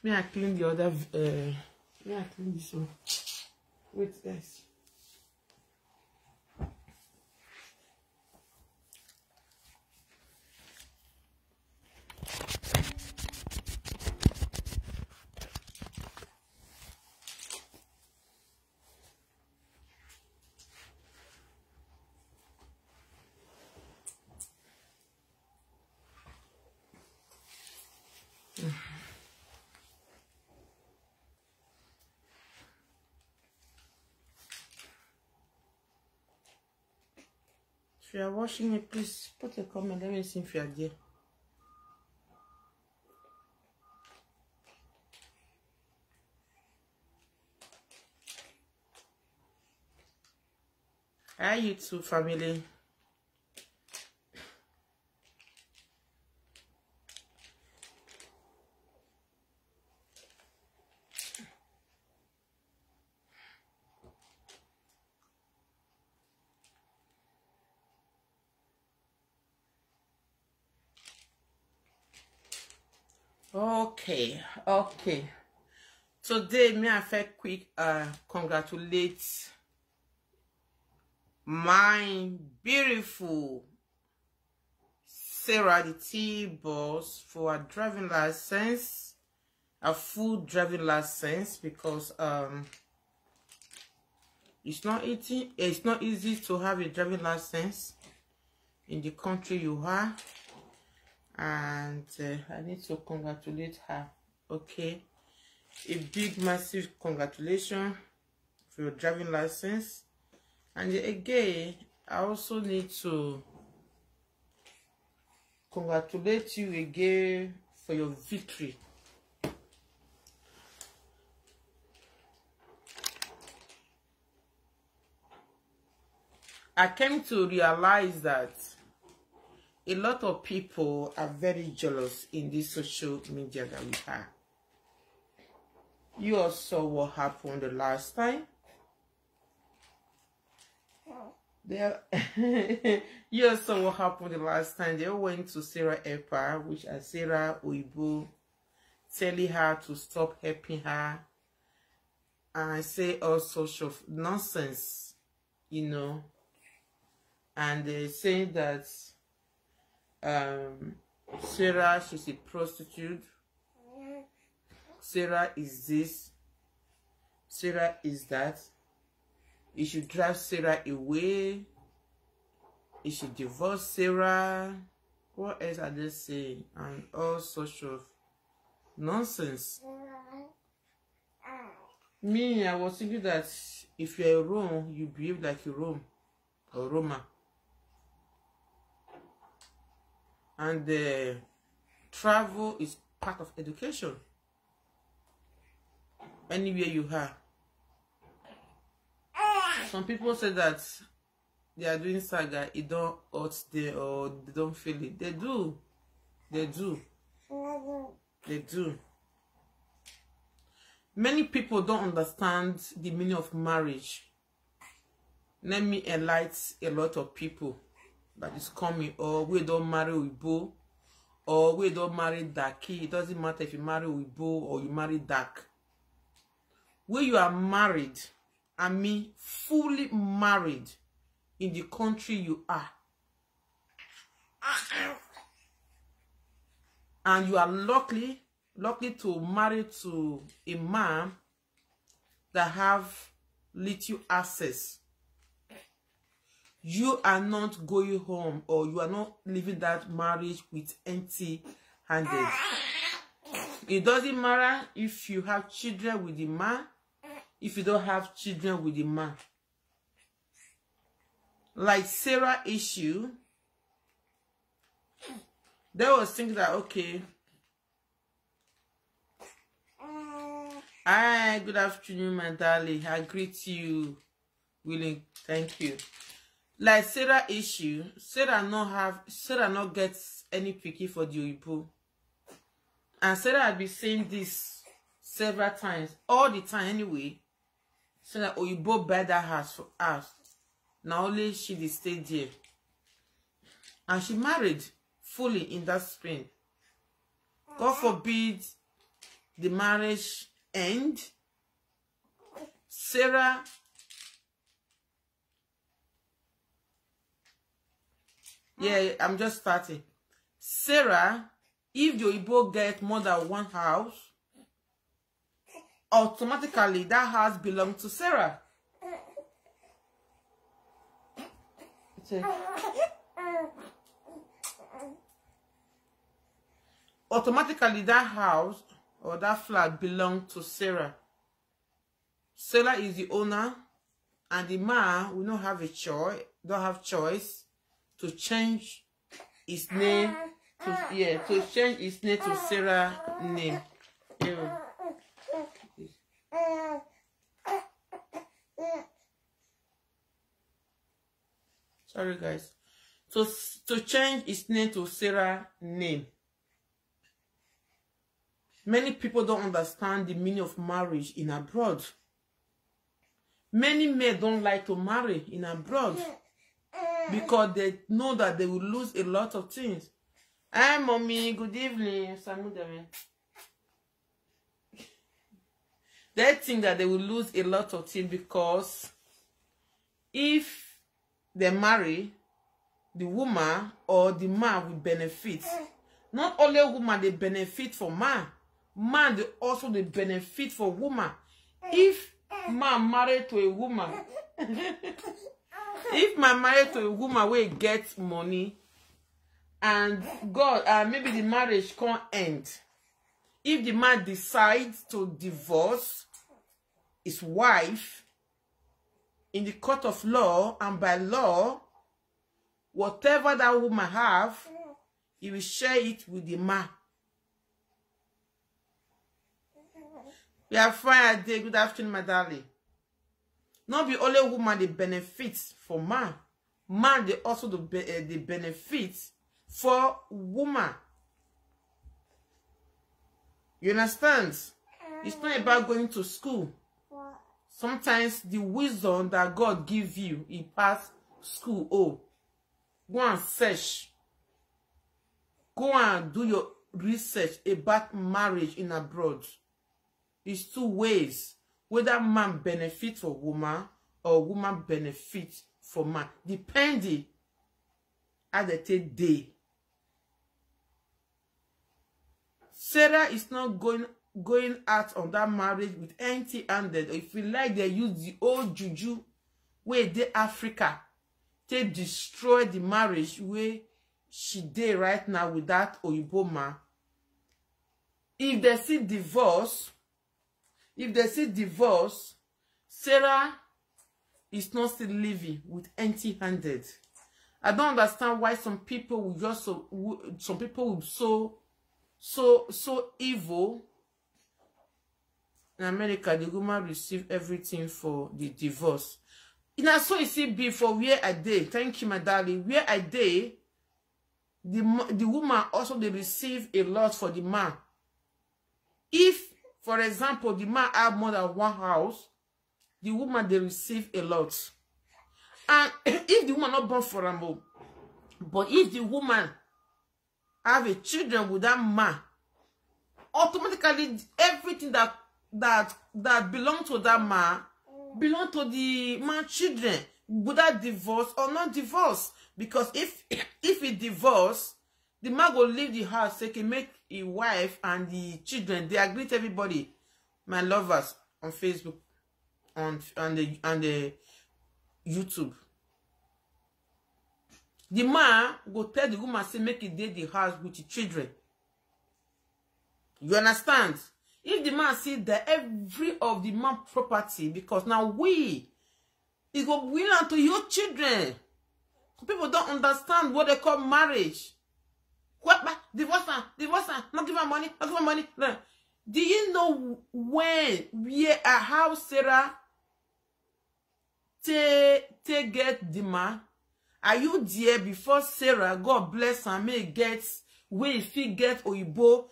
May I clean the other may I clean this one? Wait, guys. If you are watching me, please put a comment. Let me see if you are there. Hi, YouTube family. Okay. Today, me I feel quick congratulate my beautiful Sarah the T boss for a driving license, a full driving license, because it's not easy to have a driving license in the country you are. And I need to congratulate her. Okay, a big massive congratulations for your driving license. And again, I also need to congratulate you again for your victory. I came to realize that a lot of people are very jealous in this social media that we have. You all saw what happened the last time. You all saw what happened the last time. They went to Sarah Epa, which is Sarah Oyibo, telling her to stop helping her and say all sorts of nonsense, you know. And they say that Sarah, she's a prostitute. Sarah is this. Sarah is that. You should drive Sarah away. You should divorce Sarah. What else are they saying? And all sorts of nonsense. Me, I was thinking that if you're a Rome, you behave like a Rome or Roma. And travel is part of education. Anywhere you are. Some people say that they are doing saga, it don't hurt them or they don't feel it. They do. They do. They do. Many people don't understand the meaning of marriage. Let me enlighten a lot of people that is coming, or we don't marry Uibo, or we don't marry Daki. It doesn't matter if you marry Uibo or you marry Dak. Where you are married, I mean fully married in the country you are, and you are lucky to marry to a man that have little access. You are not going home, or you are not living that marriage with empty-handed. It doesn't matter if you have children with the man, if you don't have children with the man. Like Sarah issue, they was thinking that, okay, hi, good afternoon, my darling. I greet you, willing. Thank you. Like Sarah issue, Sarah not gets any picky for the Oyibo. And Sarah had been saying this several times, all the time anyway. So that Oyibo buy that house for us. Now only she did stay there. And she married fully in that spring. God forbid the marriage end. Sarah I'm just starting. Sarah, if the Igbo get more than one house, automatically that house belongs to Sarah. Automatically that house or that flat belongs to Sarah. Sarah is the owner, and the man will not have a choice, don't have choice to change his name to change his name to Sarah name. Sorry guys. To change his name to Sarah name. Many people don't understand the meaning of marriage in abroad. Many men don't like to marry in abroad because they know that they will lose a lot of things. Hi, mommy. Good evening. They think that they will lose a lot of things because if they marry, the woman or the man will benefit. Not only woman, they benefit for man. Man, they also they benefit for woman. If man married to a woman, if man married to a woman where gets money, and God, maybe the marriage can't end. If the man decides to divorce his wife in the court of law and by law, whatever that woman have, he will share it with the man. We are fine today. Good afternoon, my darling. Not be only woman they benefit for man. Man they also the benefit for woman. You understand? It's not about going to school. Sometimes the wisdom that God give you, he pass school. Oh, go and search. Go and do your research about marriage in abroad. It's two ways. Whether man benefit for woman or woman benefit for man. Depending at the day. Sarah is not going out on that marriage with empty-handed. If you like, they use the old juju where they Africa to destroy the marriage where she did right now with that Oyibo man. If they see divorce, Sarah is not still living with empty-handed. I don't understand why some people will just so evil. In America, the woman receive everything for the divorce. And so you see before where I did. Thank you, my darling. Where I did, the woman also they receive a lot for the man. If, for example, the man have more than one house, the woman they receive a lot. And if the woman not born for a move, but if the woman have a children with that man, automatically everything that belong to that man belong to the man's children, whether divorce or not divorce. Because if he divorce, the man go leave the house, so he can make his wife and the children. They agree to everybody, my lovers on Facebook, and the YouTube. The man go tell the woman say make it date the house with the children. You understand? If the man see that every of the man property, because now it go belong to your children. People don't understand what they call marriage. What? Divorce her, not give her money, not give her money. No. Do you know when how Sarah get the man? Are you there before Sarah, God bless her, may get where if he get Oyibo,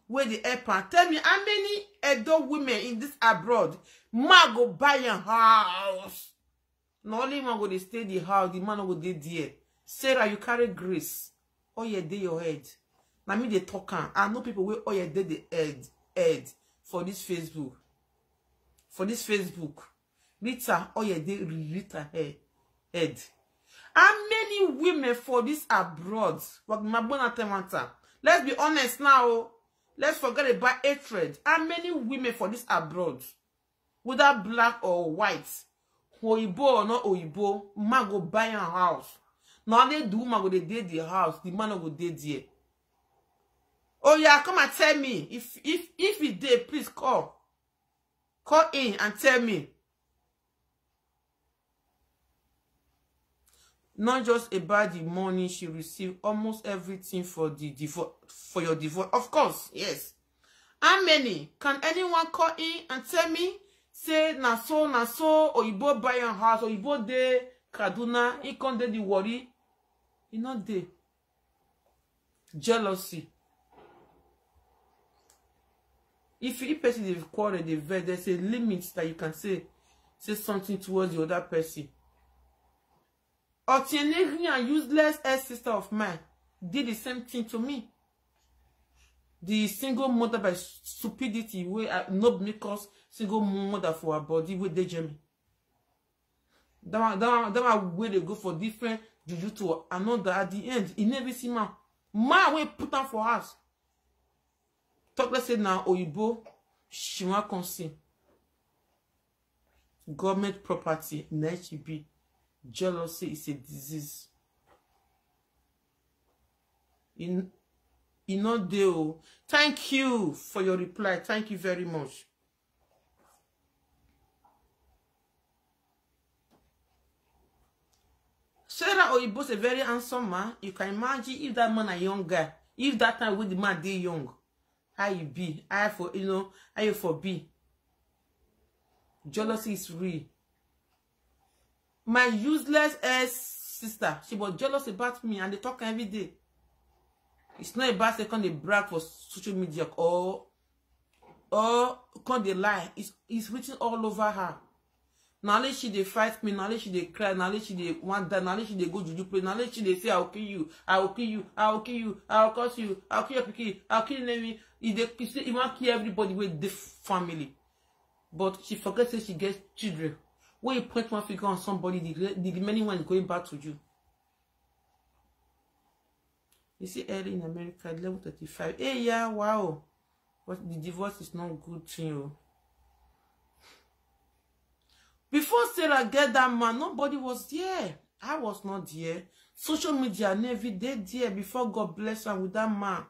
where the airport? Tell me how many adult women in this abroad man go buy a house? Not only man go they stay the house, the man go dey there. Sarah, you carry grace. Oh yeah, dey your head. Now me they talk. I know people where oh yeah, dey the head. head for this Facebook. For this Facebook. Rita, oh yeah, they Rita head. How many women for this abroad? Let's be honest now. Let's forget about hatred. How many women for this abroad? Whether black or white, Oyibo or not Oyibo, man go buy a house. Now they do man go they date the house, the man go date there. Oh yeah, come and tell me. If it did, please call. Call in and tell me. Not just about the money she received, almost everything for the divorce, for your divorce. Of course, yes. How many? Can anyone call in and tell me? Say na so, Oyibo buy a house, Oyibo de Kaduna, he can't the worry. He not there. Jealousy. If you person they've quarreled, there's a limit that you can say something towards the other person. Otienegri and useless ex-sister of mine did the same thing to me. The single mother by stupidity, where not make us single mother for her body, where they jam. That one where they go for different juju to another at the end. It never see man. Man will put on for us. Talk let's say now Oyibo, she want consent. Government property, NHB. Jealousy is a disease. In not deal. Thank you for your reply. Thank you very much. Sarah Oyibo is a very handsome man. You can imagine if that man a young guy. If that time with the man they young, how you be? I for how you for be? Jealousy is real. My useless sister, she was jealous about me and they talk every day. It's not about second they brag for social media or can't they lie. It's written all over her. Now she they fight me, now she they cry, now she they want that, now she they go juju play, now she they say I'll kill you, I'll kill you, I'll kill you, I'll curse you, I'll kill your pikin, I'll kill you. You say you want to kill everybody with the family. But she forgets that she gets children. When you point one finger on somebody, the remaining one is going back to you. You see, early in America, level 35. Hey, yeah, wow. But the divorce is not good to you. Before Sarah get that man, nobody was there. I was not there. Social media never did there before God bless her with that man.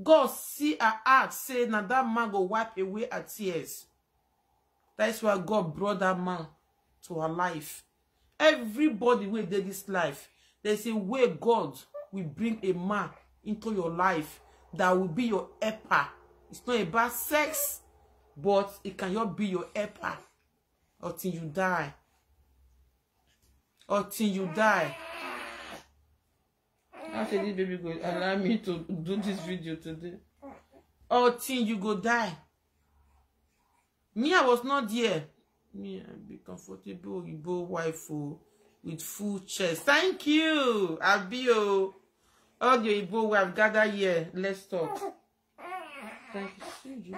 God see her heart, say, now that man go wipe away her tears. That's why God brought that man to her life. Everybody will do this life. There's a way God will bring a man into your life that will be your helper. It's not about sex, but it can be your helper until you die. Until you die. I said this baby go allow me to do this video today. Until you go die. Me, I was not there. Me, I be comfortable Oyibo wife with full chest. Thank you, Abio. All the Oyibo we have gathered here. Let's talk. Thank you.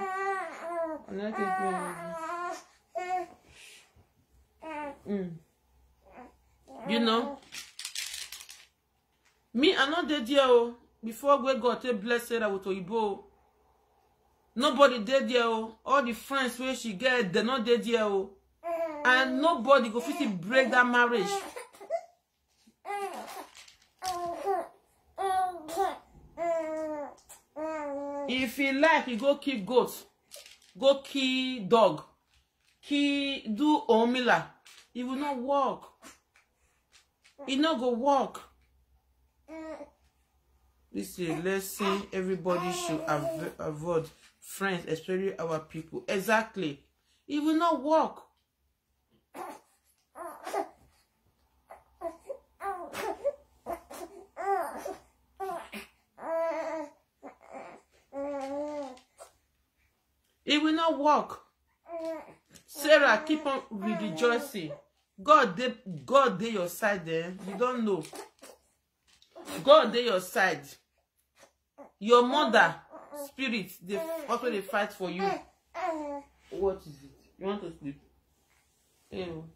You know, me, I'm not dead here. Before we got to bless her with Oyibo. Nobody dead here. All the friends where she get, they're not dead here. And nobody go fit to break that marriage. If you like, you go kill goats, go kill dog, do omila. It will not work. It not go work. This is a lesson everybody should avoid. Friends, especially our people. Exactly. It will not work. It will not work. Sarah, keep on rejoicing. God dey your side there. You don't know. God dey your side. Your mother, spirit, they also they fight for you. What is it? You want to sleep? Ew.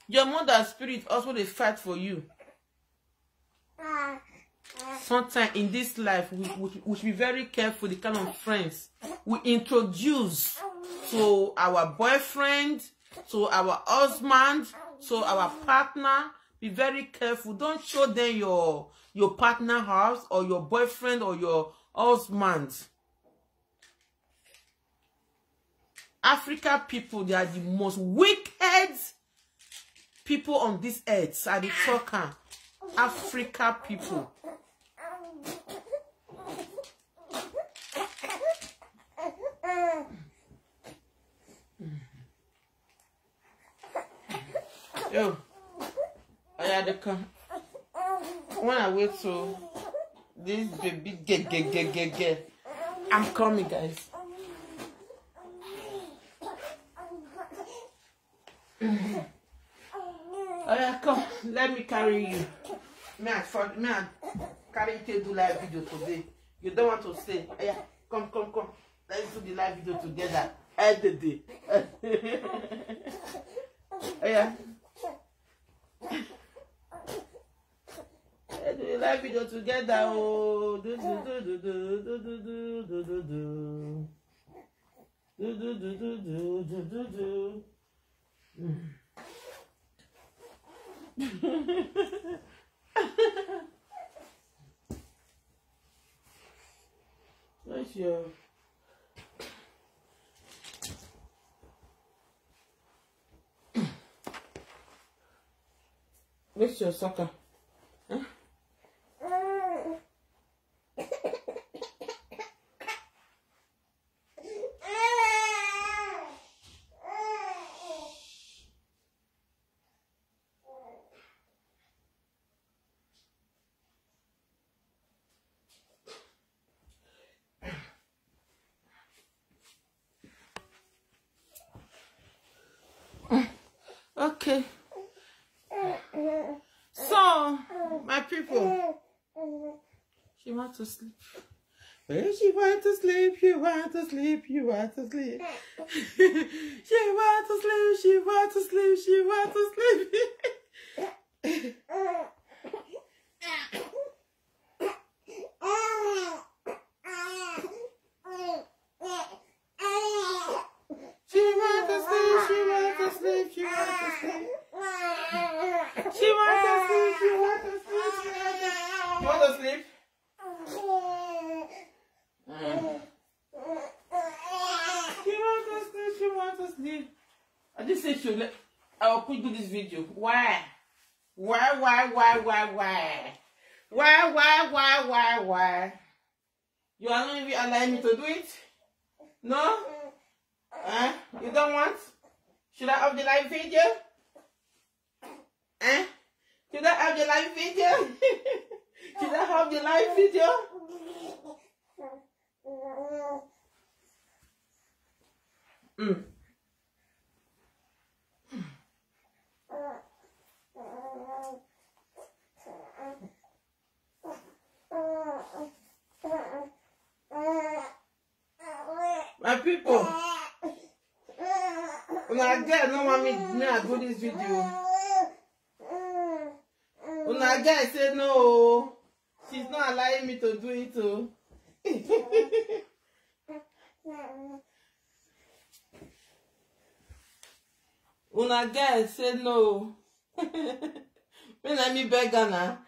Your mother's spirit also they fight for you. Sometimes in this life, we should be very careful the kind of friends we introduce to our boyfriend, to our husband, to our partner. Be very careful. Don't show them your partner house or your boyfriend or your husband. Africa people, they are the most wicked people on this earth. Are the talker. Africa people. Yo, I had to come. When I wait to this baby get. I'm coming, guys. Oh yeah, come. Let me carry you. Me I carry you to do live video today. You don't want to stay. Oh yeah, come. Let's do the live video together. Every day. Oh yeah. Let's do the live video together. Oh, do. Where's your soccer? Huh? Okay. So, my people, she wants to sleep. Well, she wants to sleep, she wants to sleep, she wants to sleep. She wants to sleep, she wants to sleep, she wants to sleep. She wants to sleep, she wants to sleep, she wants to sleep. She wants to sleep, she wants to sleep, she wants to sleep. You want to sleep? She wants to sleep, she wants to sleep. I just said I'll quick do this video. Why? Why? You are not even allowing me to do it? No? You don't want? Should I have the live video? Should I have the live video? Should I have the live video? My people, when I get no want me to do this video. When I get say no, she's not allowing me to do it too. When I get say no, let me beg her now.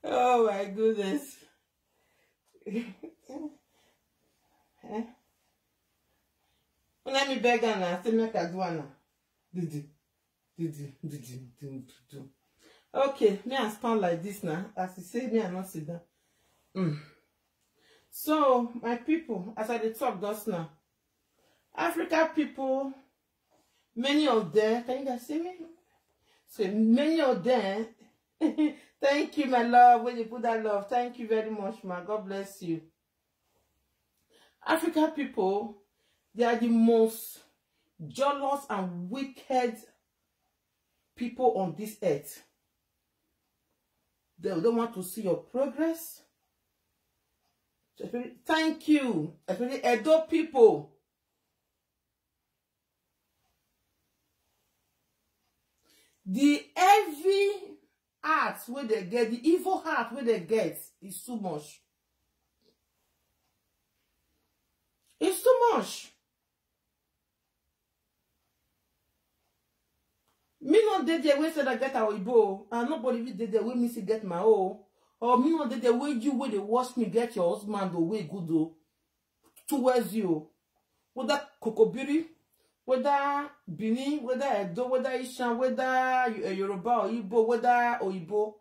Oh my goodness. Let me beg her now. Say make I do her now. Okay, me I stand like this now. As you say, me I not sit down. So, my people, as I talk just now, Africa people, many of them, can you guys see me? So many of them, thank you, my love, when you put that love. Thank you very much, ma. God bless you. African people, they are the most jealous and wicked people on this earth. They don't want to see your progress. Thank you. Especially Edo people. The heavy heart where they get, the evil heart where they get is too much. It's too much. Me not did the way said I get our Igbo, and nobody did the way me see get my own. Or me not did the way you way they watch me get your husband the way good though towards you. Whether Kokobiri, whether Bini, whether Edo, whether Ishan, whether Yoruba or Igbo, whether Oyibo,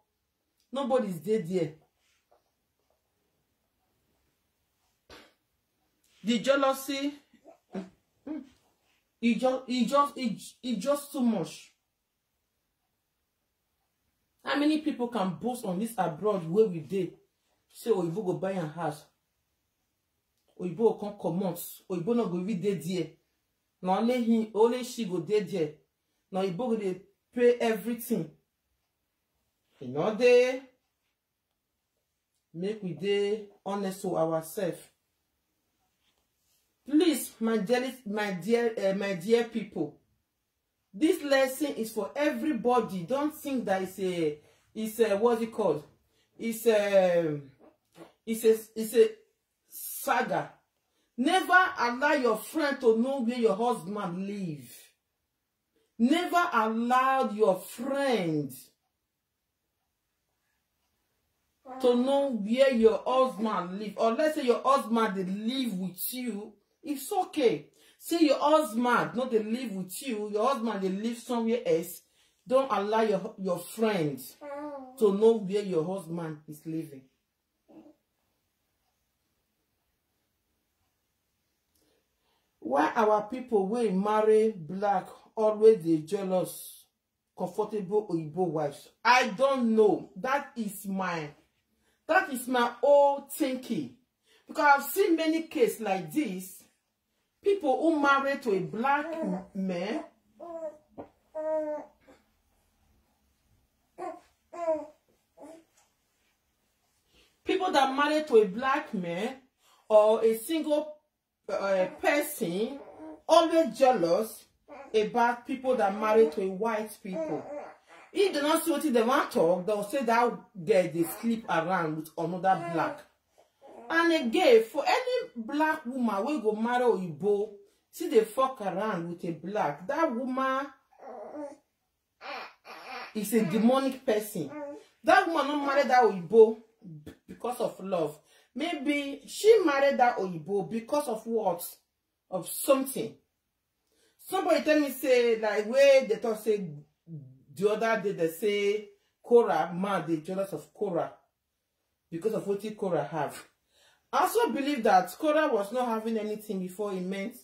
nobody's dead there. The jealousy, it just too much. How many people can boast on this abroad where we did? Say Oyibo go buy a house. Oyibo come comment. Oyibo not go be there. Now only she go there. Now Oyibo go dey pay everything. You know they make we dey honest to ourselves. Please, my dear people, this lesson is for everybody. Don't think that it's a what's it called? It's a saga. Never allow your friend to know where your husband live. Never allow your friend to know where your husband live. Or let's say your husband they live with you. It's okay. Say your husband not they live with you. Your husband they live somewhere else. Don't allow your friends to know where your husband is living. Why our people will marry black always they jealous, comfortable Oyibo wives? I don't know. That is my old thinking. Because I've seen many cases like this. People who marry to a black man, people that marry to a black man or a single person always jealous about people that marry to a white people. If they don't see what they want to talk, they'll say that they sleep around with another black. And again, for any black woman we go marry Oyibo, see they fuck around with a black, that woman is a demonic person. That woman not married that Oyibo because of love. Maybe she married that Oyibo because of what? Of something. Somebody tell me say like where they talk say the other day they say Korah man they jealous of Korah because of what Korah have. I also believe that Korah was not having anything before he met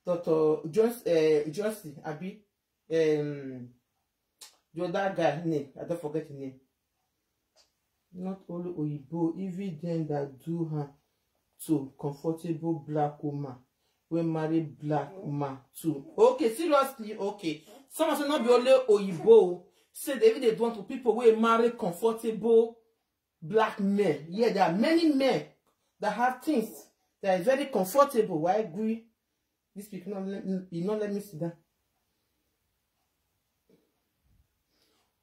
Dr. Josie Abi. The other guy name, I don't forget his name. Not only Oyibo, even them that do her to comfortable black woman. We marry black man too. Okay, seriously, okay. Some say not be only Oyibo. Say they want to people we marry comfortable black men. Yeah, there are many men that have things that are very comfortable. I agree. These people not let me sit down.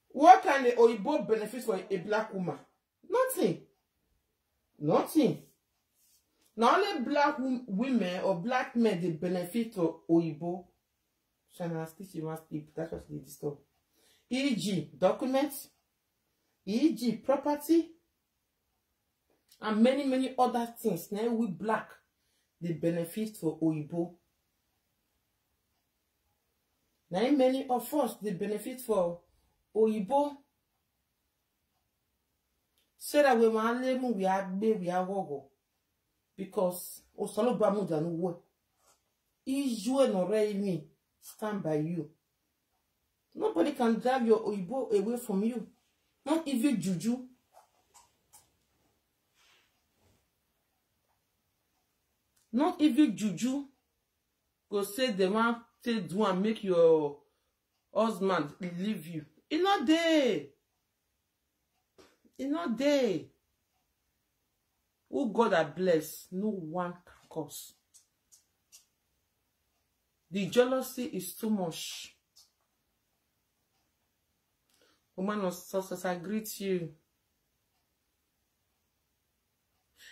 What can a Oyibo benefit for a black woman? Nothing. Nothing. Not only black women or black men they benefit for Oyibo. Shana speak, you must speak. That's what they disturb. E.g. documents. E.g. property. And many other things. Now we black, they benefit for Oyibo. Now many of us, they benefit for Oyibo. Say that we are wogo. Because Osalo Bamuda no work. Ijue no me stand by you. Nobody can drive your Oyibo away from you. Not even Juju. Not even Juju go say they want to do and make your husband leave you. It's not there. It's not there. Who God has blessed, no one can cause. The jealousy is too much. Woman of success, I greet you.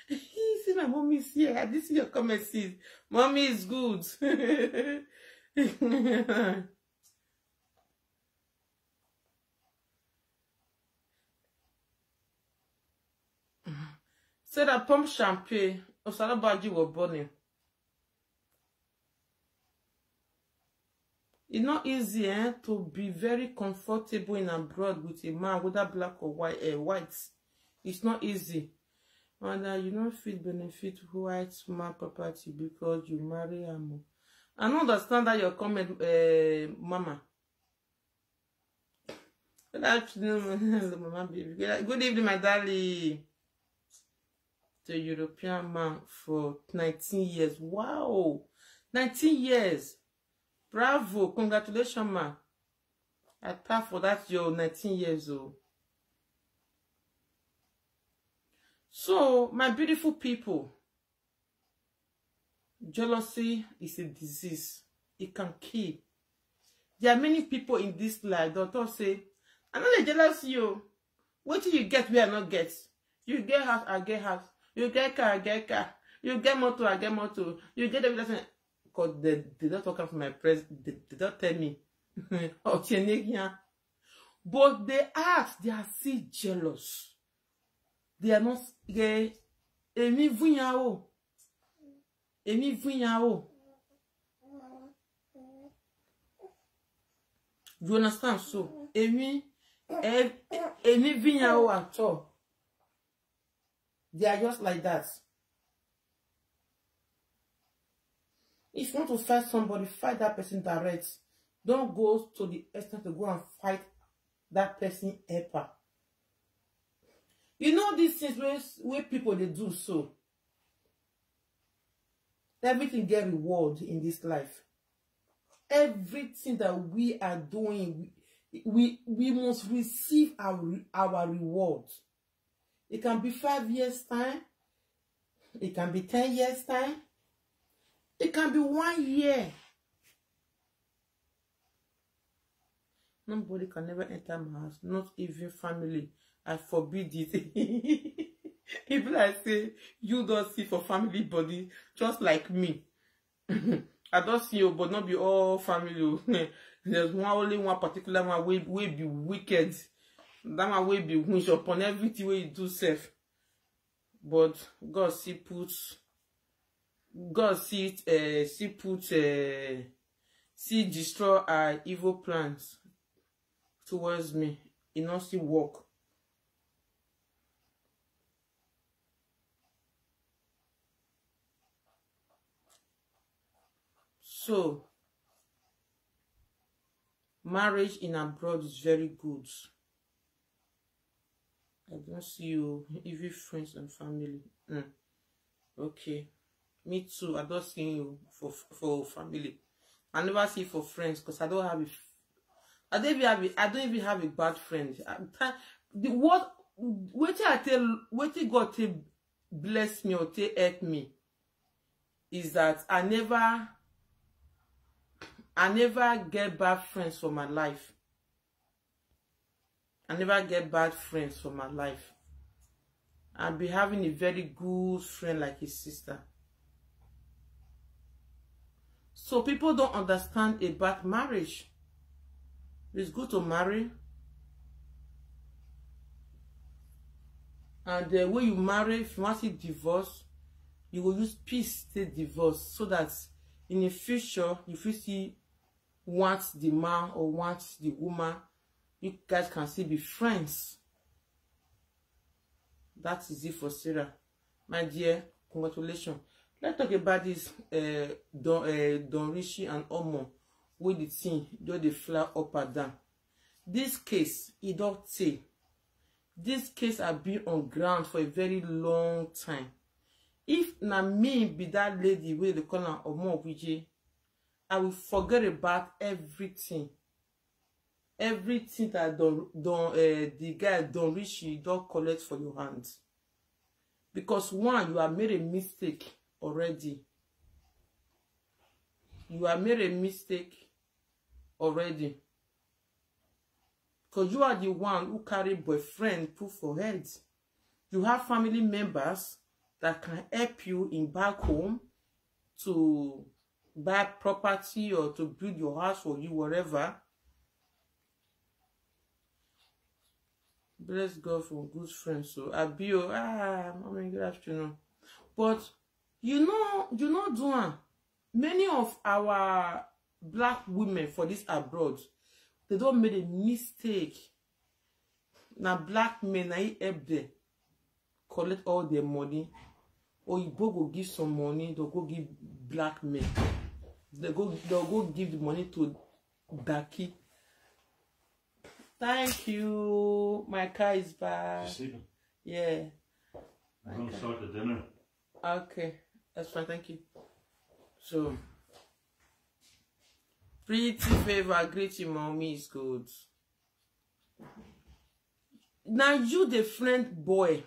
See, my mommy is here. I didn't see your comment, sis. Mommy is good. Said I pump champagne. Osalabaji were burning. It's not easy to be very comfortable in abroad with a man, whether black or white. It's not easy. And you don't feel benefit white man property because you marry him. I don't understand that your comment, Mama. Good afternoon, Mama baby. Good evening, my darling. The European man for 19 years. Wow, 19 years. Bravo, congratulations, man. I pass for that. You're 19 years old. So, my beautiful people, jealousy is a disease. It can kill. There are many people in this life that say, I'm not jealous of you. What do you get where I not get? You get house, I get house. You get car, I get car. You get motor, I get motor. You get everything. Because they don't talk from my press. They don't tell me. But they ask, they are still jealous. They are not scared. Emi vunyao. Emi vunyao. You understand? So, Emi vunyao at all. They are just like that. If you want to fight somebody, fight that person direct. Don't go to the extent to go and fight that person helper. You know these things where people they do so. Everything get reward in this life. Everything that we are doing, we must receive our reward. It can be 5 years time. It can be 10 years time. It can be 1 year. Nobody can never enter my house, not even family. I forbid it. If I say you don't see for family body, just like me. I don't see you, but not be all family. There's only one particular one will be wicked. That one will be wish upon everything where you do safe. But God see destroy our evil plans towards me. It not see work. So, marriage in abroad is very good. I don't see you, even friends and family. Okay. Me too. I don't see you for family. I never see for friends because I don't have I don't even have a bad friend. What God to bless me or to help me is that I never get bad friends for my life. I never get bad friends for my life. I'll be having a very good friend like his sister. So people don't understand about marriage. It's good to marry. And the way you marry, if you want to divorce, you will use peace to divorce so that in the future, if you see wants the man or wants the woman, you guys can still be friends. That is it for Sarah. My dear, congratulations. Let's talk about this Don Richie and Omo with the thing, do the fly up and down. This case, it don't say. This case has been on ground for a very long time. If na me be that lady with the call her Omo Vijay, I will forget about everything. everything that the guy don't reach you, don't collect for your hands. Because one, you have made a mistake already. You have made a mistake already. Because you are the one who carry boyfriend put for head. You have family members that can help you in back home to buy property or to build your house for you, whatever. Bless God for good friends. So Abio, mommy, good afternoon. But you know, Duan, many of our black women for this abroad, they don't make a mistake. Now black men, I help them collect all their money, or you go give some money, they'll go give black men. They'll go give the money to Daki. Thank you. My car is back. Yeah. I'm going to start the dinner. Okay. That's fine. Thank you. So, pretty favor, greeting, mommy is good. Now you the friend boy.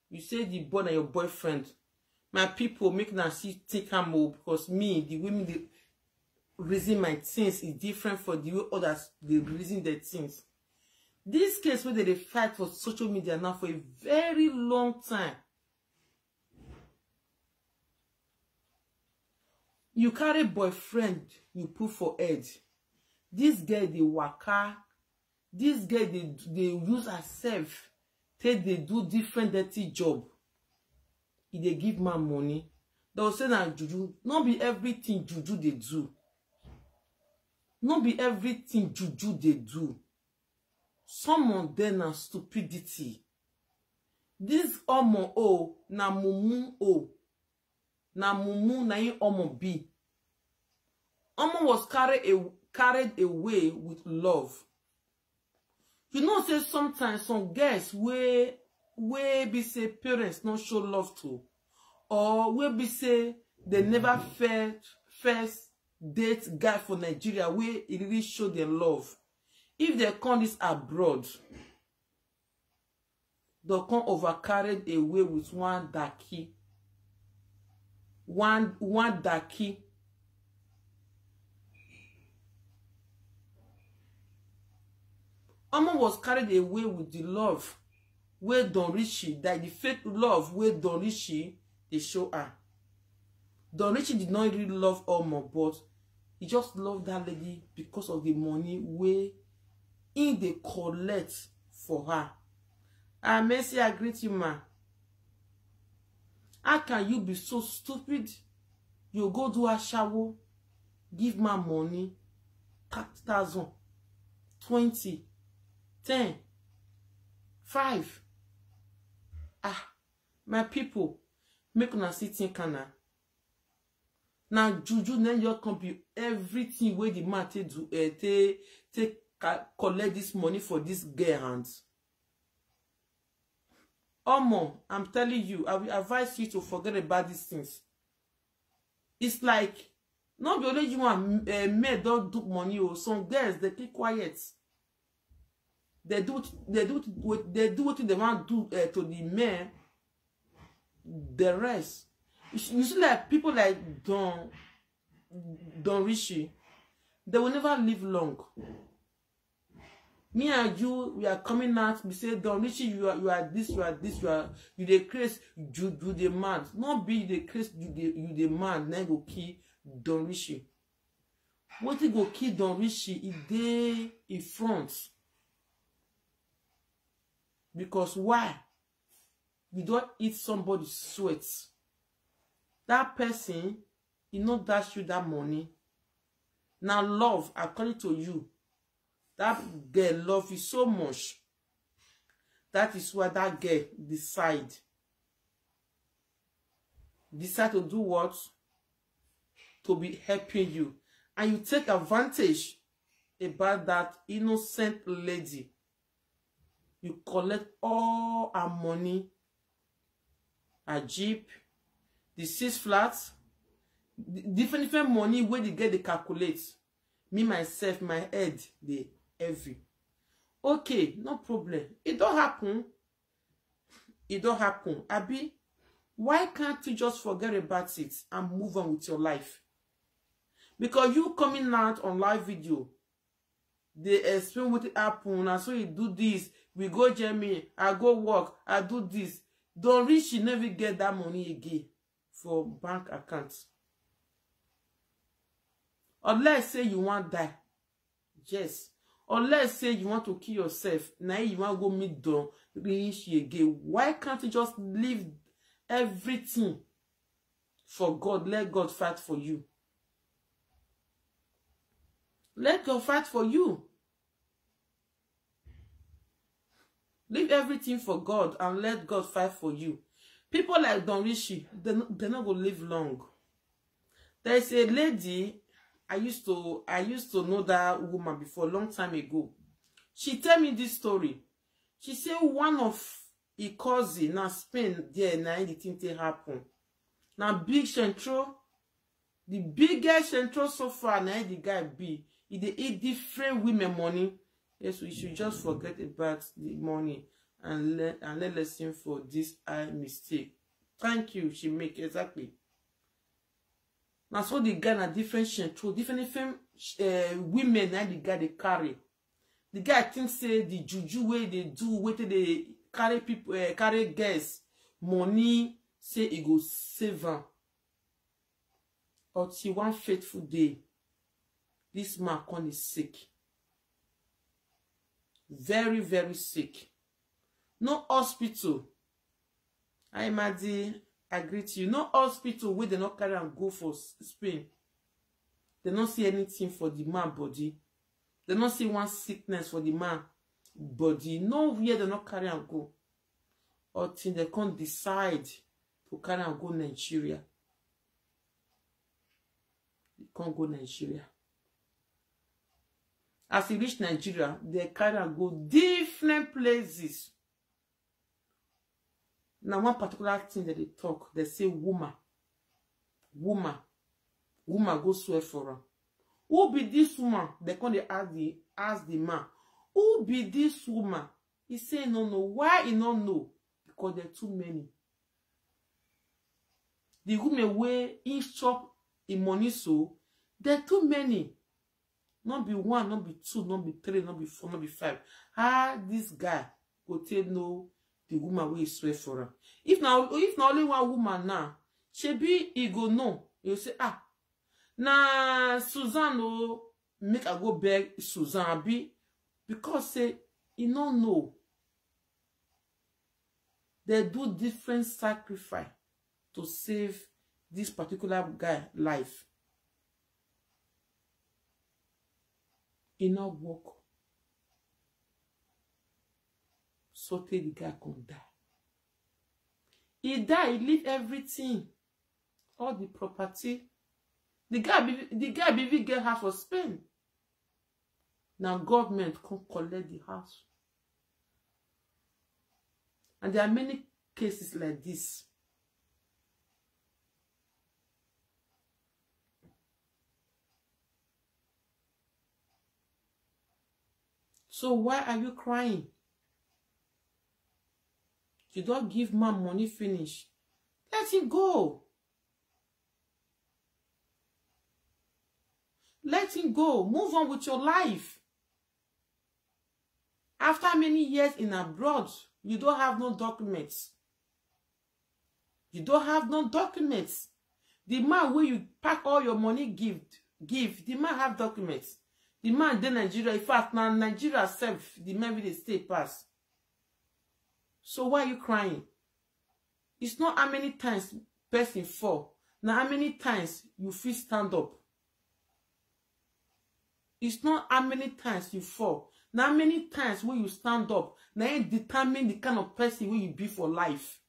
You say the boy and your boyfriend. My people make na see take am because me, the women, the reason my things is different for the way others they reason their things. This case where they fight for social media now for a very long time. You carry boyfriend, you put for head. This girl they waka. This girl they use herself. Take they do different dirty job. If they give man money, they'll say that juju. Not be everything juju they do. Not be everything juju they do. Some of them are stupidity. This omo o na mumu o. Na mumu na yin omo bi. Omo was carried away with love. You know, say sometimes some girls where be say parents not show love to, or where be say they never first date guy for Nigeria where it really show their love. If they come this abroad, they'll come over carried away with one Daki. One Daki. Omo was carried away with the love where Don Richie, that the fake love where Don Richie they show her. Don Richie did not really love Omo, but he just loved that lady because of the money where they collect for her. Messi, I greet you, ma. How can you be so stupid? You go do a shower, give my money, 30,000, 20, 10, 5. My people, make una sit in Kana. Now juju then you can be everything where the man take collect this money for this girl hands. Omo, I'm telling you, I will advise you to forget about these things. It's like not be only you want men don't do money or some girls they keep quiet. They do what they want to do to the men. The rest, you see, like people like Don Richie, they will never live long. Me and you, we are coming out. We say, Don Richie, you are this, you the craze, you the man. Not be the craze, you the man. Then go kill Don Richie. What he go kill Don Richie? He dey in front. Because why? You don't eat somebody's sweat. That person, he not dash you that money. Now love, according to you, that girl love you so much. That is why that girl decide to do what? To be helping you. And you take advantage about that innocent lady. You collect all her money, her Jeep, the 6 flats, different money where they get the calculate. Me myself, my head, they heavy. Okay, no problem. It don't happen. It don't happen. Abi, why can't you just forget about it and move on with your life? Because you coming out on live video, they explain what happened, and so you do this, we go Germany, I go work, I do this. Don't reach, you never get that money again for bank accounts. Unless say you want die. Yes. Unless say you want to kill yourself. Now you want to go meet down, reach again. Why can't you just leave everything for God? Let God fight for you. Let God fight for you. Leave everything for God and let God fight for you. People like Don Rishi, they're not going to live long. There's a lady, I used to know that woman before, a long time ago. She tell me this story. She said one of her cousin now Spain there, now the thing they happen. Now big central, the biggest central so far now the guy be. They eat different women money. Yes, we should just forget about the money and let lesson for this mistake. Thank you, she make exactly. Now so the guy na different central, different women now the guy they carry. The guy thinks say the juju way they do, wait they carry people, carry girls money, say it go save her. Until one fateful day, this man is sick. Very, very sick. No hospital. I imagine, I greet you. No hospital where they not carry and go for Spain. They don't see anything for the man body. They don't see one sickness for the man body. Nowhere they not carry and go. Until they can't decide to carry and go Nigeria. They can't go Nigeria. As he reach Nigeria, they carry and go different places. Now, one particular thing that they talk, they say woman go swear for her. Who be this woman? They come they ask the man, who be this woman? He say no. Why he don't know? Because there are too many. The woman where he chop in money so there are too many. Not be one, not be two, not be three, not be four, not be five. How this guy go tell no the woman will swear for her? If not only one woman now, she be he go no. You say na Susan no make I go beg Susan be because say he don't know. They do different sacrifice to save this particular guy life. He not work. So the guy can die. He die, he leave everything. All the property. The guy be get house for Spain. Now government can collect the house. And there are many cases like this. So why are you crying? You don't give man money finish. Let him go. Let him go. Move on with your life. After many years in abroad, you don't have no documents. You don't have no documents. The man where you pack all your money give, the man have documents. The man in Nigeria, in fact, now Nigeria self, the man will stay pass. So why are you crying? It's not how many times person fall. Now how many times you feel stand up. It's not how many times you fall. Now how many times when you stand up, now it determine the kind of person will you be for life.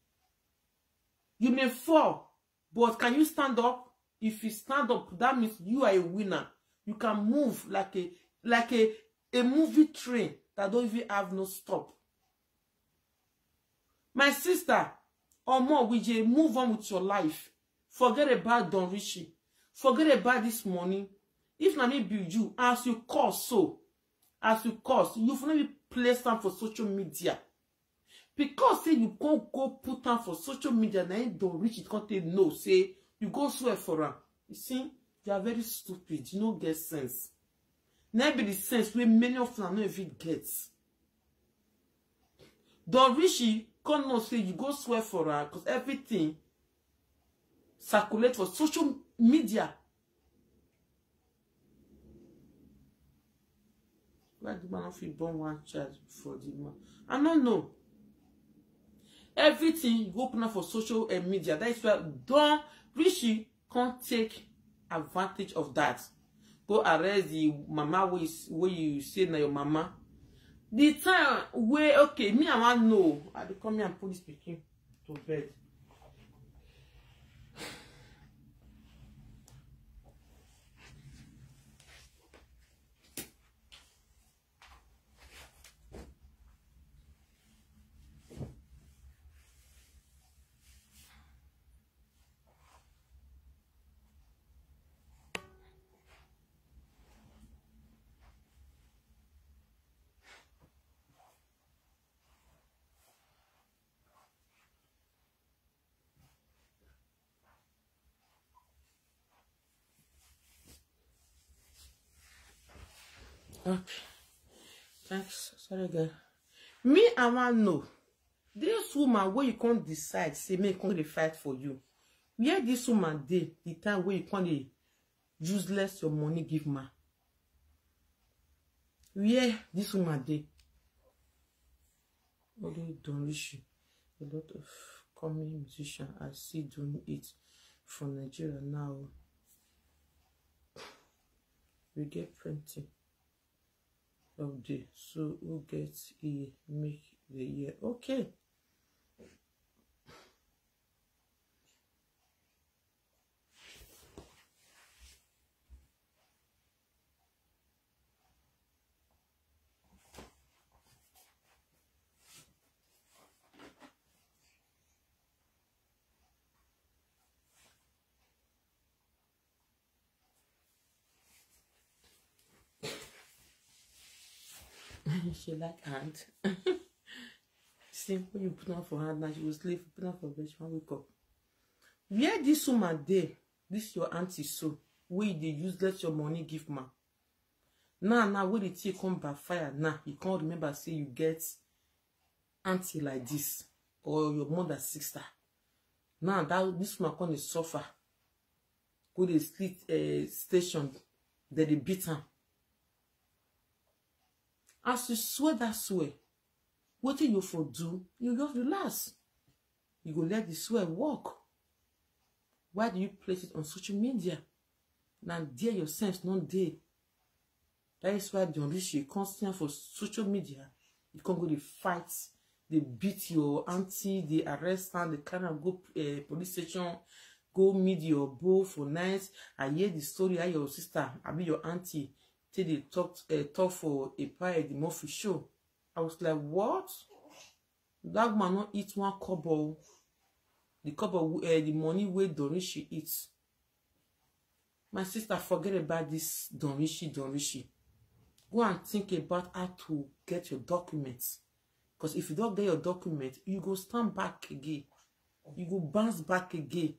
You may fall, but can you stand up? If you stand up, that means you are a winner. You can move like a movie train that don't even have no stop. My sister, or more, Wije, move on with your life. Forget about Don Rishi. Forget about this money. If na me be you, as you cause so, as you cause, you for not be place am for social media. Because say you can't go put am for social media, na you don't reach it, can't they know, say, you go swear for am. You see, you are very stupid, you don't get sense. Now be the sense where many of them don't even get. Don Richie can't know say you go swear for her because everything circulate for social media. Why the man not feel born one child for the man? I don't know. Everything you open up for social media. That is why Don Richie can't take advantage of that. Go arrest the mama where you say na your mama. The time where okay, me I want know. I dey come here and put this pikin to bed. Okay. Thanks. Sorry, girl. Me, I want know. This woman where you can't decide, say, me can't fight for you. Where this woman did the time where you can't useless your money give ma. Where this woman did. Although Don Richie, a lot of coming musicians I see doing it from Nigeria now. We get plenty of day, so who gets a make the year okay. She like hand. See, when you put on for hand, now she will sleep, put on for bed, she won't wake up. Where this woman there, this your auntie so, where they useless your money give ma. Now, where the tea come by fire, now, you can't remember, say you get auntie like this, or your mother's sister. Now, that this woman come to suffer. Go to sleep station, then they beat her. As you swear that swear, what you for do, you just relax. You go let the swear walk. Why do you place it on social media? Now there your sense not there. That is why Don Richie constant for social media. You can't go to fight, they beat your auntie, they arrest her, they kind of go police station, go meet your beau for night. I hear the story how your sister, I mean your auntie, till they talk for a pie at the Murphy show. I was like, what? That woman not eat one kobo. The kobo, the money where Don Richie eats. My sister, forget about this Don Richie. Go and think about how to get your documents. Because if you don't get your document, you go stand back again. You go bounce back again.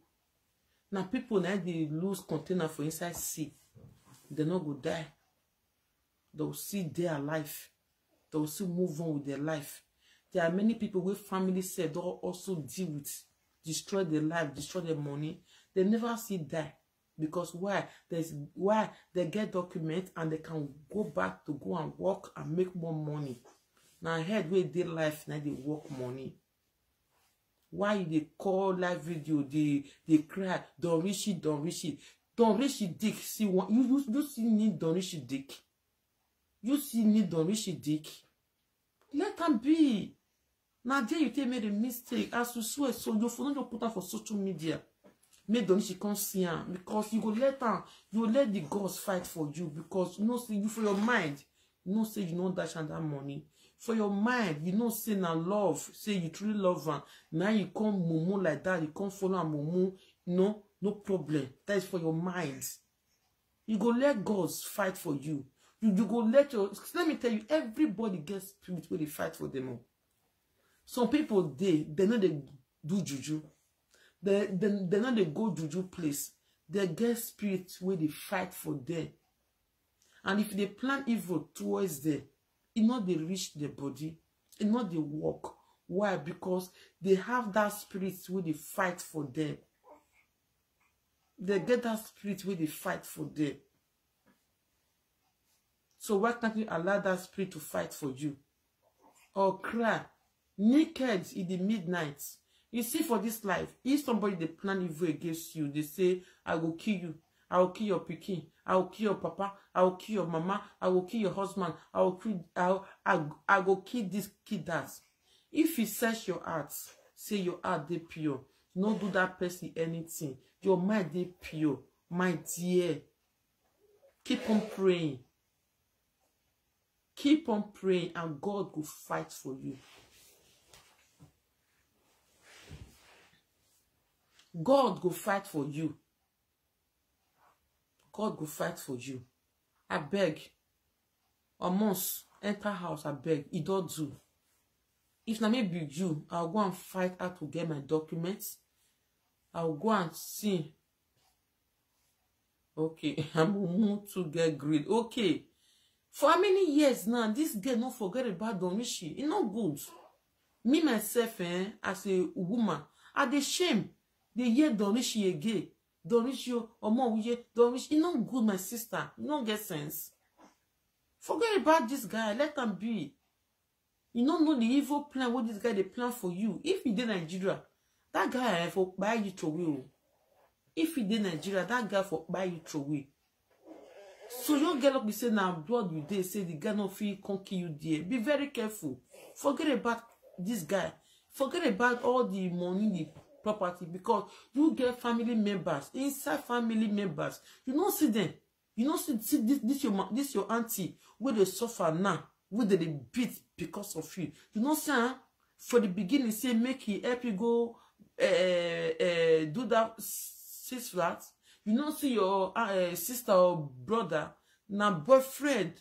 Now people now they lose container for inside sea. They not go die. They'll see their life. They'll still move on with their life. There are many people where family said they'll also deal with, destroy their life, destroy their money. They never see die. Because why? Why they get documents and they can go back to go and work and make more money. Now head where they life, now they work money. Why they call live video, they cry, Don Richie. Don Richie dick. See what you see need Don Richie dick. You see need Don Richie dick. Let them be. Now there you take made a mistake. As you swear, so you for not put her for social media. Make Don Richie come see her. Because you go let her, you let the gods fight for you. Because you know say you for your mind. You know say you know dash and that money. For your mind, you know say na love. Say you truly love her. Now you come mumu like that, you come follow her mumu. No problem. That is for your mind. You go let God fight for you. You go let your, let me tell you, everybody gets spirit where they fight for them all. Some people, they know they do juju. They know they go juju place. They get spirit where they fight for them. And if they plan evil towards them, it not they reach their body. It not they walk. Why? Because they have that spirit where they fight for them. They get that spirit where they fight for them. So why can't you allow that spirit to fight for you? Or cry naked in the midnight. You see, for this life, if somebody they plan evil against you, they say, I will kill you. I will kill your pikin. I will kill your papa. I will kill your mama. I will kill your husband. I will kill this kid that. If you search your heart, say your heart they pure. Don't do that person anything. Your mind they pure. My dear. Keep on praying. Keep on praying and God will fight for you. God will fight for you. God will fight for you. I beg. Almost enter house, I beg. It don't do. If na me be you, I'll go and fight out to get my documents. I'll go and see. Okay, I'm to get greed. Okay. For how many years now, this girl not forget about Donishi. It's not good. Me, myself, as a woman, I dey shame. They hear Donishi again. Donishi, Omo, Donishi. It's not good, my sister. You don't get sense. Forget about this guy. Let him be. You don't know the evil plan, what this guy they plan for you. If he did Nigeria, that guy for buy you to will. If he did Nigeria, that guy for buy you to will. So you get up, we say now blood you dey say the guy no feel conquer you there. Be very careful. Forget about this guy. Forget about all the money, the property, because you get family members inside family members. You don't see them. You don't see this your auntie where they suffer now, where they beat because of you. You know, say for the beginning say make he help you go do that 6 flats. You know, see your sister or brother, now boyfriend.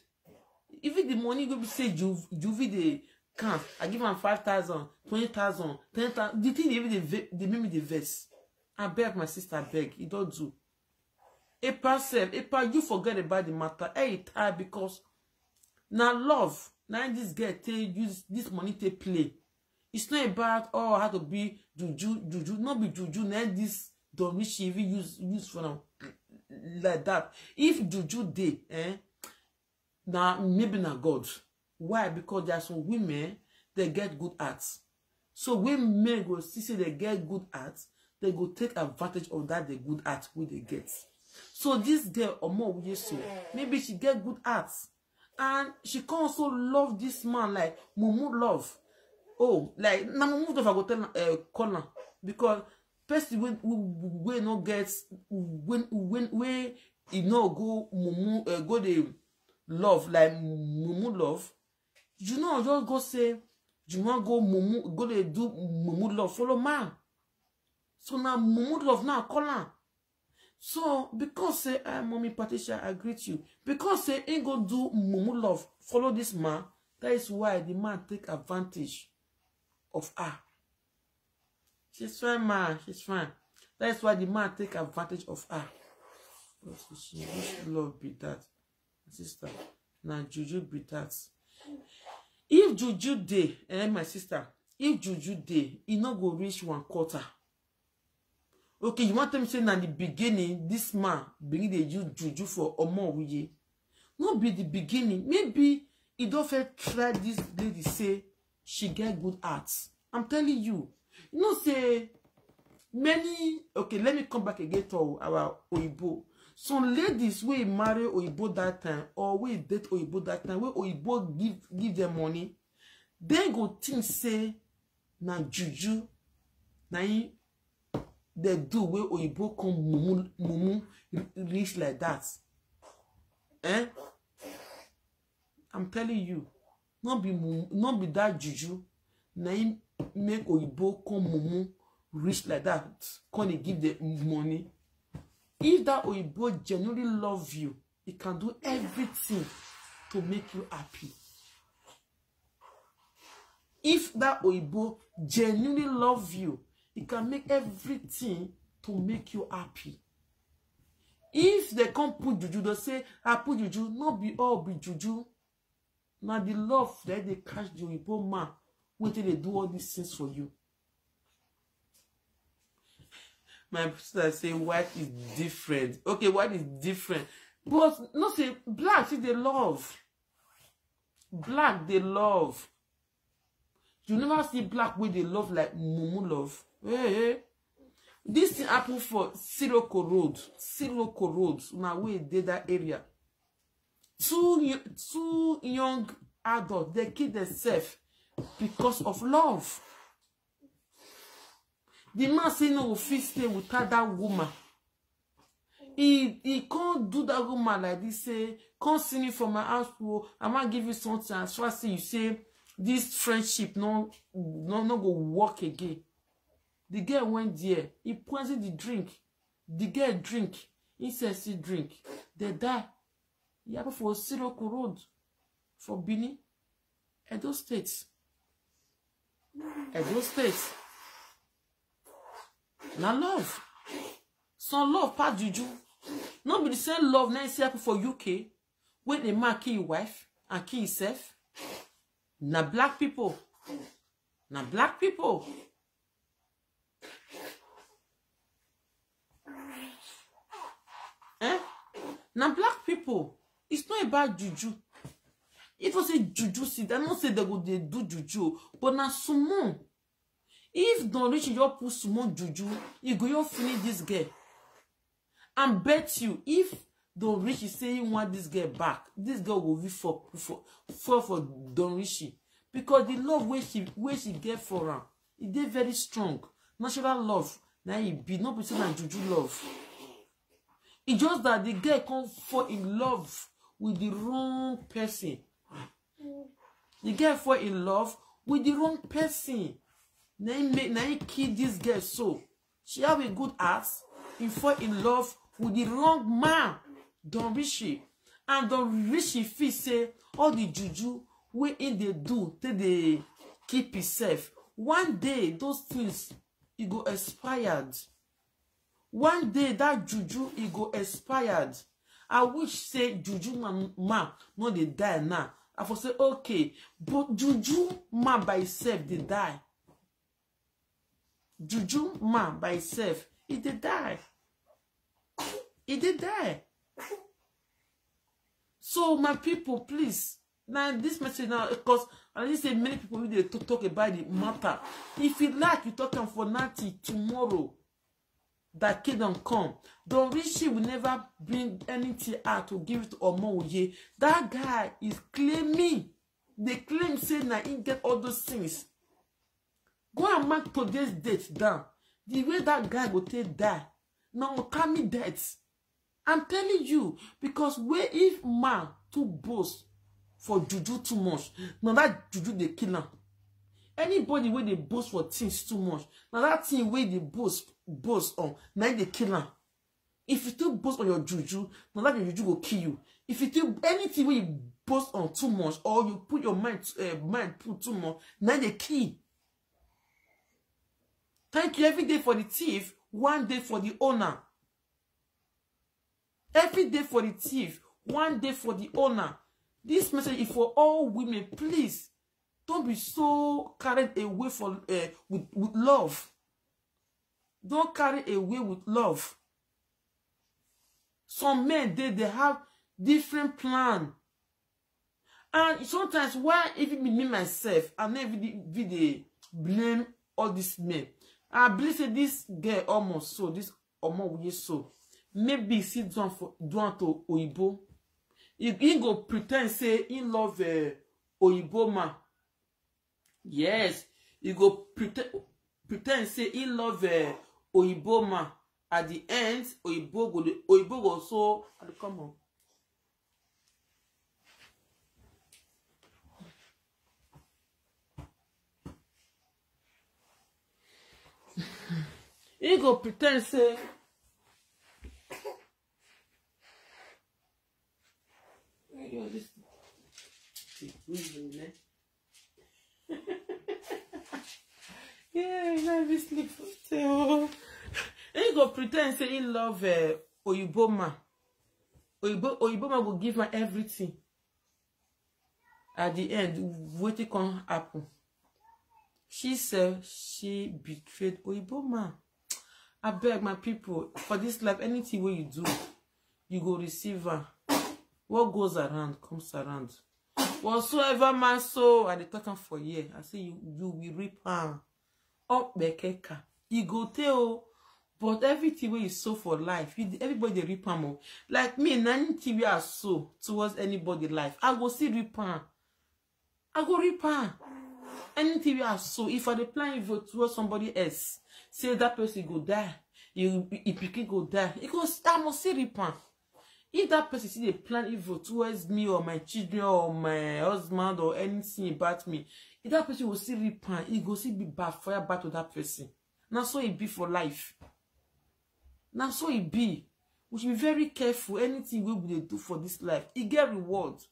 Even the money go be say Juvie the can't. I give him 5,000, 20,000, 10,000. The thing they make me the verse. I beg my sister, I beg. It don't do. Epa, you forget about the matter. Hey, tired because now love. Now this girl use this money to play. It's not about how to be juju. Not be juju. Now this. Don't wish she even use for now like that. If juju dey, now maybe not God. Why? Because there are some women they get good hearts. So when men go see say they get good hearts, they go take advantage of that the good heart we they get. So this girl or more we so maybe she get good hearts and she can also love this man like Mumu love. Oh, like na Mumu if I go tell Colin because. Person we no get when you know go mumu go the love like mumu love, you know just go say you want go mumu go they do mumu love follow man. So now mumu love now call her. So because say mommy Patricia I greet you because say ain't go do mumu love follow this man. That is why the man take advantage of her. She's fine, man. She's fine. That's why the man take advantage of her. Which love be that, sister? Now juju be that. If juju day, my sister, if juju day, it not go reach 1/4. Okay, you want them to say na the beginning, this man bring the use juju for Omo Uye. Not be the beginning. Maybe he don't try this lady say she get good arts. I'm telling you. You know, say many. Okay, let me come back again to our Oyibo. Some ladies will marry Oyibo that time, or will date Oyibo that time. Where Oyibo give them money, they go think say na juju, na they do where Oyibo come mumu reach like that. I'm telling you, not be that juju, na make Oyibo come mumu rich like that. Can they give the money? If that Oyibo genuinely love you, he can do everything to make you happy. If that Oyibo genuinely love you, he can make everything to make you happy. If they can't put juju, they say, I put juju, not be all be juju. Now the love that they catch the Oyibo man, wait till they do all these things for you. My sister say white is different. Okay, white is different. But no say black, see they love. Black they love. You never see black where they love like Mumu love. Hey. This thing happen for Siroko Road. Siroko Road. Now we did that area. Two young adults, they kill themselves because of love. The man say no will fit stay without that woman. He can't do that woman like this. Say, come see me from my house. I might give you something. As far as you say this friendship no go work again. The girl went there. He poisoned the drink. The girl drink. He says he drink. They die. He happened for Siroko Road. For Benin. Edo State. Edo State. Now love. Some love part juju. Not be the same love now see happen for UK. When the man kill your wife and kill himself. Now black people. Now black people. Now black people. It's not about juju. If I say juju, see, I don't say they do juju, but now someone. If Don Richie just put someone juju, you go you finish this girl. And bet you, if Don Richie say you want this girl back, this girl will be for Don Richie. Because the love where she get for her, it is very strong. Natural love. Now it be not person than juju love. It's just that the girl can't fall in love with the wrong person. The girl fall in love with the wrong person. Now he kill this girl so. She have a good ass. He fall in love with the wrong man. Don Richie. And Don Richie feel say all the juju where in they do till they keep himself. One day those things it go expired. One day that juju it go expired. I wish say juju man no they die now. I for say okay, but juju man by itself they die. Juju man by itself it they die. It did die. So my people, please. Now this message now, because I just say many people will talk about the matter. If you like, you talking for 90 tomorrow. That kingdom come. Don Richie will never bring anything out to give it to Omoye. That guy is claiming. They claim say that he get all those things. Go and mark today's date down. The way that guy will take die. Now come me death. I'm telling you, because where if man too boast for juju too much, now that juju they kill him. Anybody where they boast for things too much, now that thing where they boast on, now they kill him. If you too boast on your juju, now that your juju will kill you. If you do anything where you boast on too much, or you put your mind put too much, now they kill. Thank you every day for the thief, one day for the owner. Every day for the thief, one day for the owner. This message is for all women. Please, don't be so carried away with love. Don't carry away with love. Some men, they have different plan. And sometimes, why even me myself, I never really blame all these men. I believe that this girl almost so, this almost so. Maybe see down to Oyibo. He go pretend say he love Oyibo man. Yes, he go pretend say he love Oyibo man. At the end, Oyibo go so come on. He go pretend say see. Yeah, I be sleep. And you go pretend say he love Oyiboma. Oyiboma will give her everything. At the end, what it can happen? She said she betrayed Oyiboma. I beg my people, for this life, anything where you do, you go receive her. What goes around comes around. Whatsoever man sow, I dey talk for year. I say you will reap her. Up bekeka. You go tell, but everything where you sow for life, everybody reap her. Like me, anything we are sow towards anybody life, I go see reap her. I go reap her. Anything we are sow, if I dey plan evil towards somebody else, say that person go die, if you go die, because I must see reap her. If that person see they plan evil towards me or my children or my husband or anything about me, if that person will see repent, he go see be bad fire back to that person. Now so it be for life. Now so it be. We should be very careful. Anything we will do for this life, it get reward.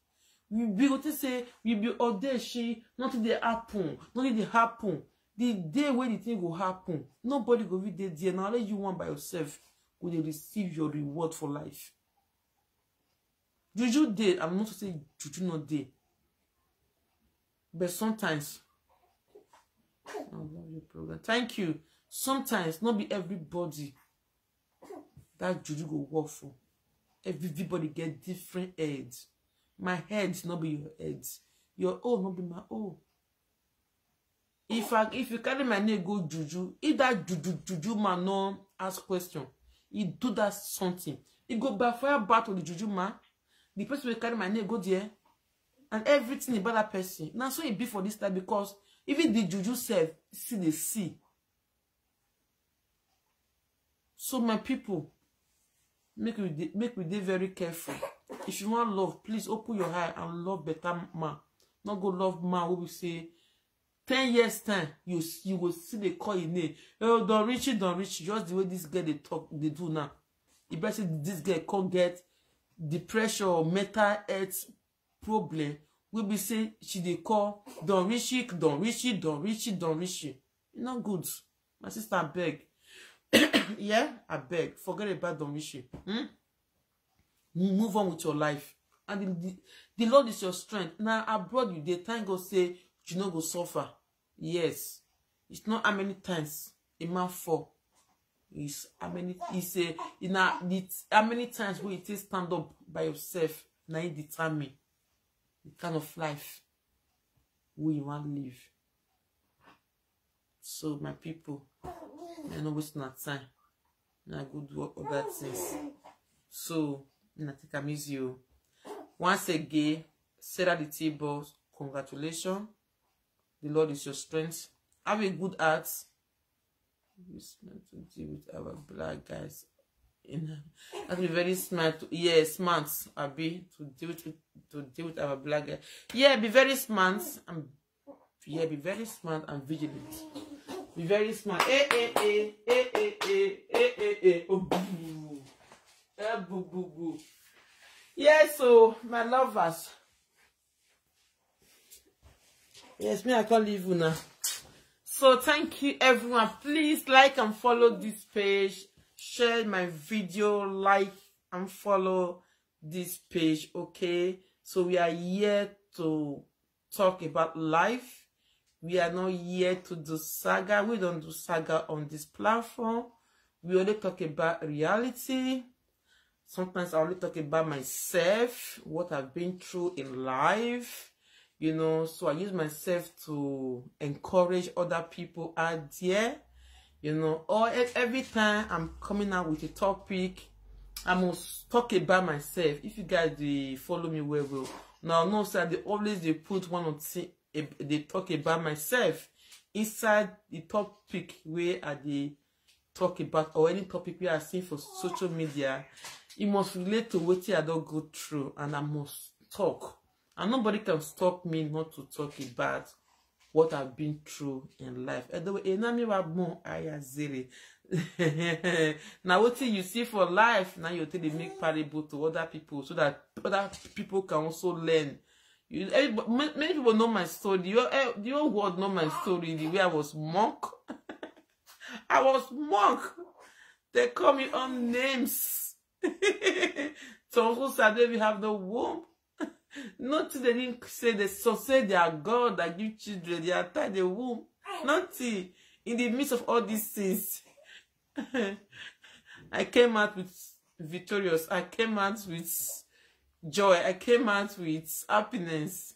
We be able to say we be audacious, nothing they happen, nothing they happen. The day when the thing will happen, nobody go be there. Now let you one by yourself, will they receive your reward for life. Juju day, I'm not to say Juju not day. But sometimes, I love your program. Thank you. Sometimes, not be everybody that Juju go work for. Everybody get different heads. My head not be your heads. Your own not be my own. If you carry my name go Juju, if that Juju man no ask question, he do that something. He go by fire battle the Juju man. The person will carry my name go there, and everything about that person. Now so it be for this time because even the Juju self see the see. So my people, make we dey very careful. If you want love, please open your eye and love better man. Not go love man who will say 10 years time you will see they call your name. Oh, don't reach it. Just the way this girl they talk, they do now. You better say this girl can't get depression or mental health problem. We be say she they call don't reach it. You not good. My sister, I beg. Yeah, I beg. Forget about don't reach it. Move on with your life. And the Lord is your strength. Now abroad you dey thank God say you no go suffer. Yes. It's not how many times a man fall. It's how many how many times will you stand up by yourself now you determine the kind of life we want to live. So my people, I know waste no time. I go do other things. So I think I'm easy. Once again, Sarah the table, congratulations. The Lord is your strength. Have a good heart. Be smart to deal with our black guys. Have to be very smart. Yeah, smart. Abi to deal with our black guys. Yeah, be very smart and be very smart and vigilant. Be very smart. Oh, boo. Yeah, so my lovers. Yes, me I can't leave you now. So thank you everyone. Please like and follow this page. Share my video, like and follow this page, okay? So we are here to talk about life. We are not here to do saga. We don't do saga on this platform. We only talk about reality. Sometimes I only talk about myself, what I've been through in life, you know. So I use myself to encourage other people out there, you know. Or every time I'm coming out with a topic, I must talk about myself. If you guys follow me well, now no sir, they always put one or two. They talk about myself inside the topic where they talk about, or any topic we are seeing for social media. It must relate to what I don't go through, and I must talk. And nobody can stop me not to talk about what I've been through in life. Now what you see for life, now you make parable to other people so that other people can also learn. Many people know my story. The whole world know my story. The way I was monk. I was monk. They call me on names. So who said they will have the womb? Nothing they didn't say. They so say they are God that give children. They are tied the womb. Nothing. In the midst of all these things, I came out with victorious. I came out with joy. I came out with happiness.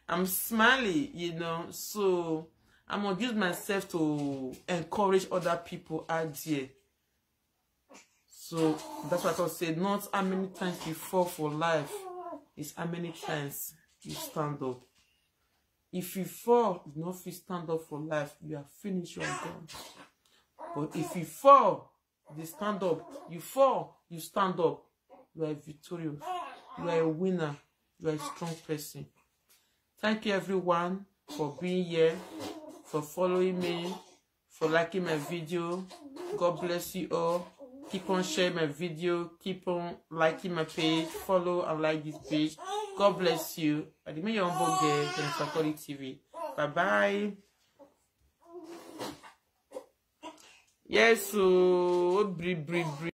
I'm smiling, you know. So I'm gonna use myself to encourage other people out there. So that's what I said. Not how many times you fall for life, it's how many times you stand up. If you fall, you don't feel stand up for life, you are finished, you are gone. But if you fall, you stand up. You fall, you stand up. You are victorious. You are a winner. You are a strong person. Thank you everyone for being here, for following me, for liking my video. God bless you all. Keep on sharing my video. Keep on liking my page. Follow and like this page. God bless you. I remain your humble girl, Jennifer Koli TV. Bye-bye. Yes, so breathe.